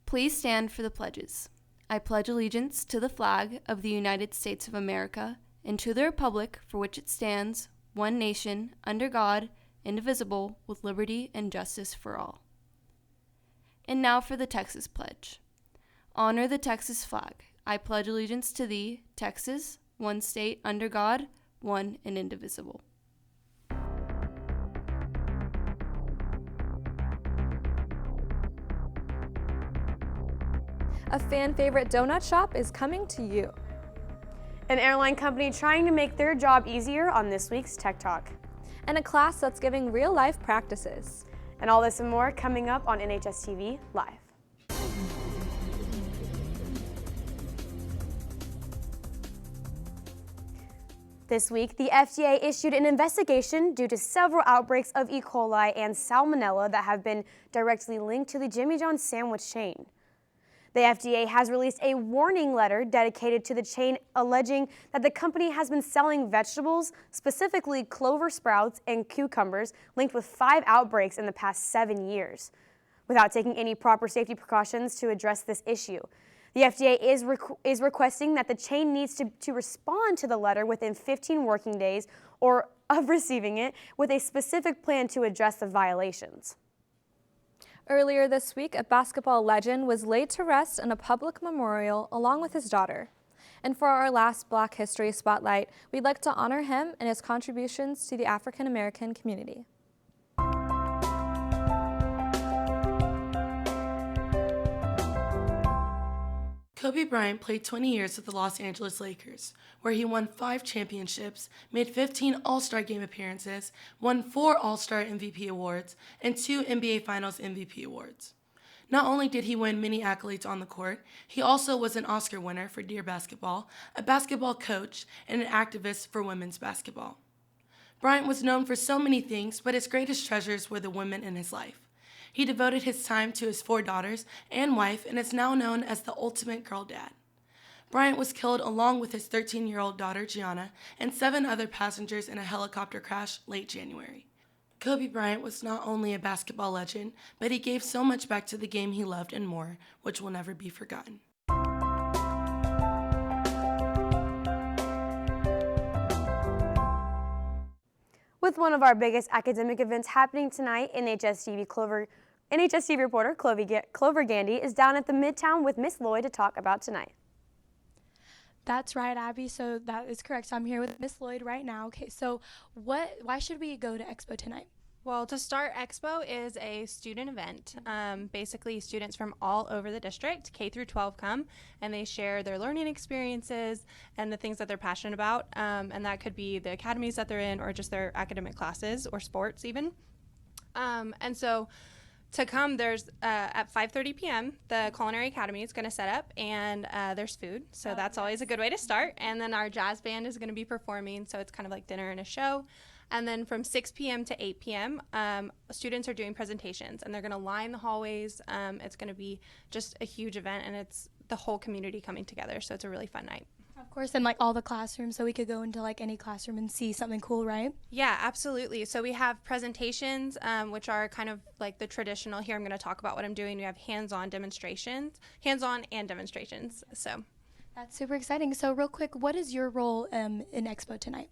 Please stand for the pledges. I pledge allegiance to the flag of the United States of America and to the republic for which it stands, one nation, under God, indivisible, with liberty and justice for all. And now for the Texas Pledge. Honor the Texas flag. I pledge allegiance to thee, Texas, one state, under God, one and indivisible. A fan favorite donut shop is coming to you. An airline company trying to make their job easier on this week's Tech Talk. And a class that's giving real-life practices. And all this and more coming up on NHSTV Live. This week, the FDA issued an investigation due to several outbreaks of E. coli and salmonella that have been directly linked to the Jimmy John's sandwich chain. The FDA has released a warning letter dedicated to the chain, alleging that the company has been selling vegetables, specifically clover sprouts and cucumbers, linked with 5 outbreaks in the past 7 years, without taking any proper safety precautions to address this issue. The FDA is requesting that the chain needs to respond to the letter within 15 working days or of receiving it, with a specific plan to address the violations. Earlier this week, a basketball legend was laid to rest in a public memorial along with his daughter. And for our last Black History Spotlight, we'd like to honor him and his contributions to the African American community. Kobe Bryant played 20 years with the Los Angeles Lakers, where he won 5 championships, made 15 All-Star Game appearances, won 4 All-Star MVP awards, and 2 NBA Finals MVP awards. Not only did he win many accolades on the court, he also was an Oscar winner for Dear Basketball, a basketball coach, and an activist for women's basketball. Bryant was known for so many things, but his greatest treasures were the women in his life. He devoted his time to his 4 daughters and wife and is now known as the ultimate girl dad. Bryant was killed along with his 13-year-old daughter, Gianna, and 7 other passengers in a helicopter crash late January. Kobe Bryant was not only a basketball legend, but he gave so much back to the game he loved and more, which will never be forgotten. With one of our biggest academic events happening tonight, NHSTV reporter Clover Gandy is down at the Midtown with Miss Lloyd to talk about tonight. That's right, Abby. So that is correct. So I'm here with Miss Lloyd right now. Okay, so why should we go to Expo tonight? Well, to start, Expo is a student event. Basically, students from all over the district, K through 12, come and they share their learning experiences and the things that they're passionate about. And that could be the academies that they're in or just their academic classes or sports even. And so to come, there's at 5:30 p.m., the Culinary Academy is going to set up, and there's food. So that's always a good way to start. And then our jazz band is going to be performing, so it's kind of like dinner and a show. And then from 6 p.m. to 8 p.m., students are doing presentations, and they're going to line the hallways. It's going to be just a huge event, and it's the whole community coming together, so it's a really fun night. Of course, and like all the classrooms, so we could go into like any classroom and see something cool, right? Yeah, absolutely. So we have presentations, which are kind of like the traditional. Here I'm going to talk about what I'm doing. We have hands-on and demonstrations. So that's super exciting. So real quick, what is your role in Expo tonight?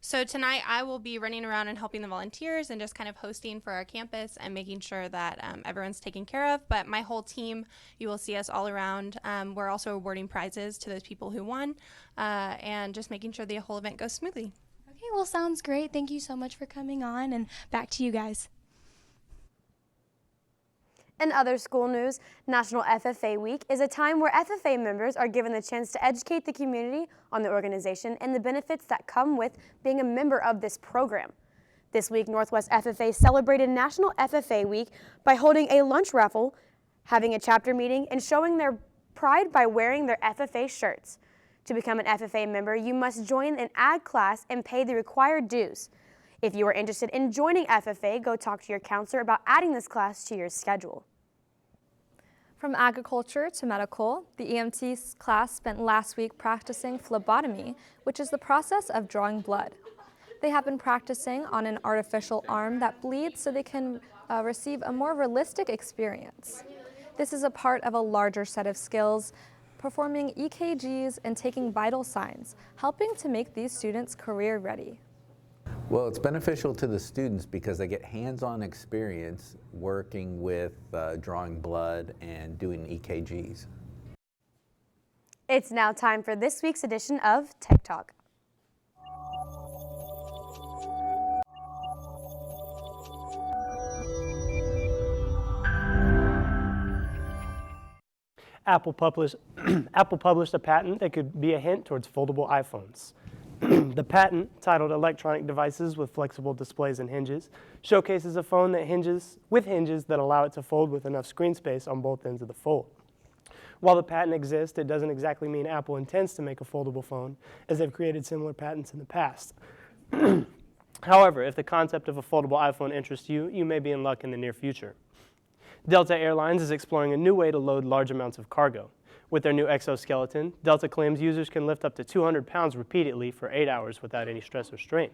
So tonight I will be running around and helping the volunteers and just kind of hosting for our campus and making sure that everyone's taken care of. But my whole team, you will see us all around. We're also awarding prizes to those people who won and just making sure the whole event goes smoothly. Okay, well, sounds great. Thank you so much for coming on, and back to you guys. In other school news, National FFA Week is a time where FFA members are given the chance to educate the community on the organization and the benefits that come with being a member of this program. This week, Northwest FFA celebrated National FFA Week by holding a lunch raffle, having a chapter meeting, and showing their pride by wearing their FFA shirts. To become an FFA member, you must join an ag class and pay the required dues. If you are interested in joining FFA, go talk to your counselor about adding this class to your schedule. From agriculture to medical, the EMT class spent last week practicing phlebotomy, which is the process of drawing blood. They have been practicing on an artificial arm that bleeds so they can receive a more realistic experience. This is a part of a larger set of skills, performing EKGs and taking vital signs, helping to make these students career ready. Well, it's beneficial to the students because they get hands-on experience working with drawing blood and doing EKGs. It's now time for this week's edition of Tech Talk. Apple published a patent that could be a hint towards foldable iPhones. The patent, titled Electronic Devices with Flexible Displays and Hinges, showcases a phone that with hinges that allow it to fold with enough screen space on both ends of the fold. While the patent exists, it doesn't exactly mean Apple intends to make a foldable phone, as they've created similar patents in the past. However, if the concept of a foldable iPhone interests you, you may be in luck in the near future. Delta Airlines is exploring a new way to load large amounts of cargo. With their new exoskeleton, Delta claims users can lift up to 200 pounds repeatedly for 8 hours without any stress or strain.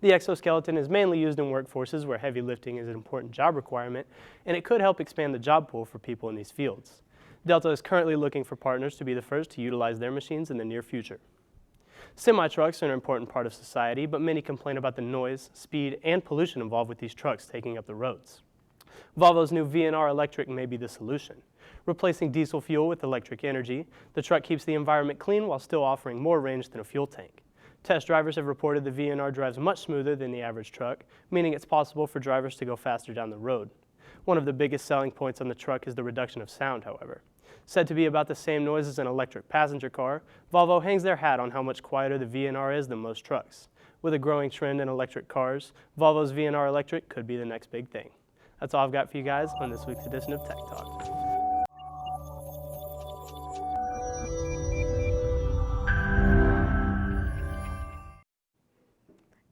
The exoskeleton is mainly used in workforces where heavy lifting is an important job requirement, and it could help expand the job pool for people in these fields. Delta is currently looking for partners to be the first to utilize their machines in the near future. Semi-trucks are an important part of society, but many complain about the noise, speed, and pollution involved with these trucks taking up the roads. Volvo's new VNR Electric may be the solution. Replacing diesel fuel with electric energy, the truck keeps the environment clean while still offering more range than a fuel tank. Test drivers have reported the VNR drives much smoother than the average truck, meaning it's possible for drivers to go faster down the road. One of the biggest selling points on the truck is the reduction of sound, however. Said to be about the same noise as an electric passenger car, Volvo hangs their hat on how much quieter the VNR is than most trucks. With a growing trend in electric cars, Volvo's VNR Electric could be the next big thing. That's all I've got for you guys on this week's edition of Tech Talk.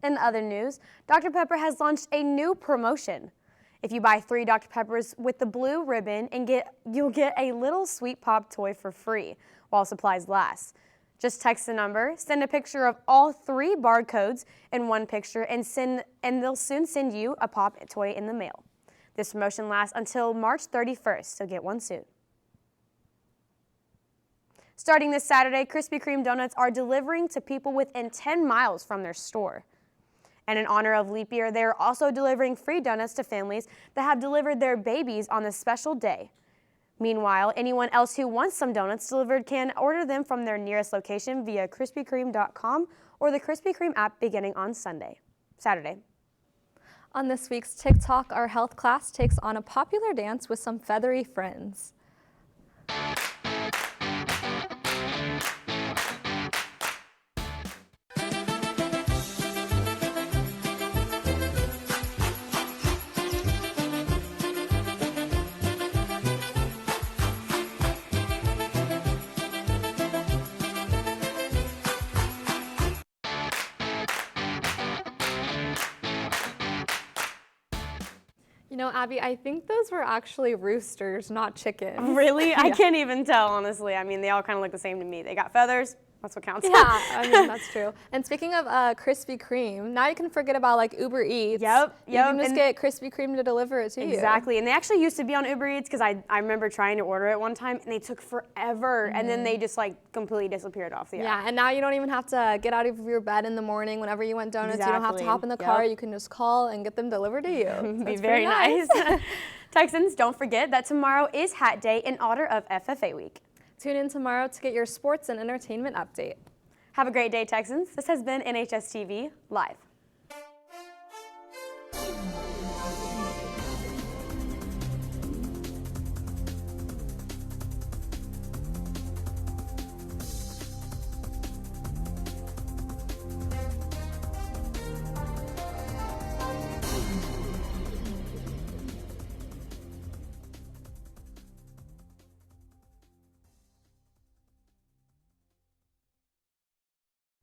In other news, Dr. Pepper has launched a new promotion. If you buy 3 Dr. Peppers with the blue ribbon, you'll get a little Sweet Pop toy for free while supplies last. Just text the number, send a picture of all 3 barcodes in one picture, and they'll soon send you a Pop toy in the mail. This promotion lasts until March 31st, so get one soon. Starting this Saturday, Krispy Kreme donuts are delivering to people within 10 miles from their store. And in honor of leap year, they are also delivering free donuts to families that have delivered their babies on this special day. Meanwhile, anyone else who wants some donuts delivered can order them from their nearest location via krispykreme.com or the Krispy Kreme app beginning on Saturday. On this week's TikTok, our health class takes on a popular dance with some feathery friends. You know, Abby, I think those were actually roosters, not chickens. Really? Yeah. I can't even tell, honestly. I mean, they all kind of look the same to me. They got feathers. That's what counts. Yeah, I mean, that's true. And speaking of Krispy Kreme, now you can forget about like Uber Eats. Yep. You can just get Krispy Kreme to deliver it to you. Exactly. And they actually used to be on Uber Eats because I remember trying to order it one time and they took forever. And then they just like completely disappeared off the app. Yeah, and now you don't even have to get out of your bed in the morning whenever you want donuts. You don't have to hop in the car. You can just call and get them delivered to you. It'd be very nice. Texans, don't forget that tomorrow is Hat Day in honor of FFA Week. Tune in tomorrow to get your sports and entertainment update. Have a great day, Texans. This has been NHSTV Live.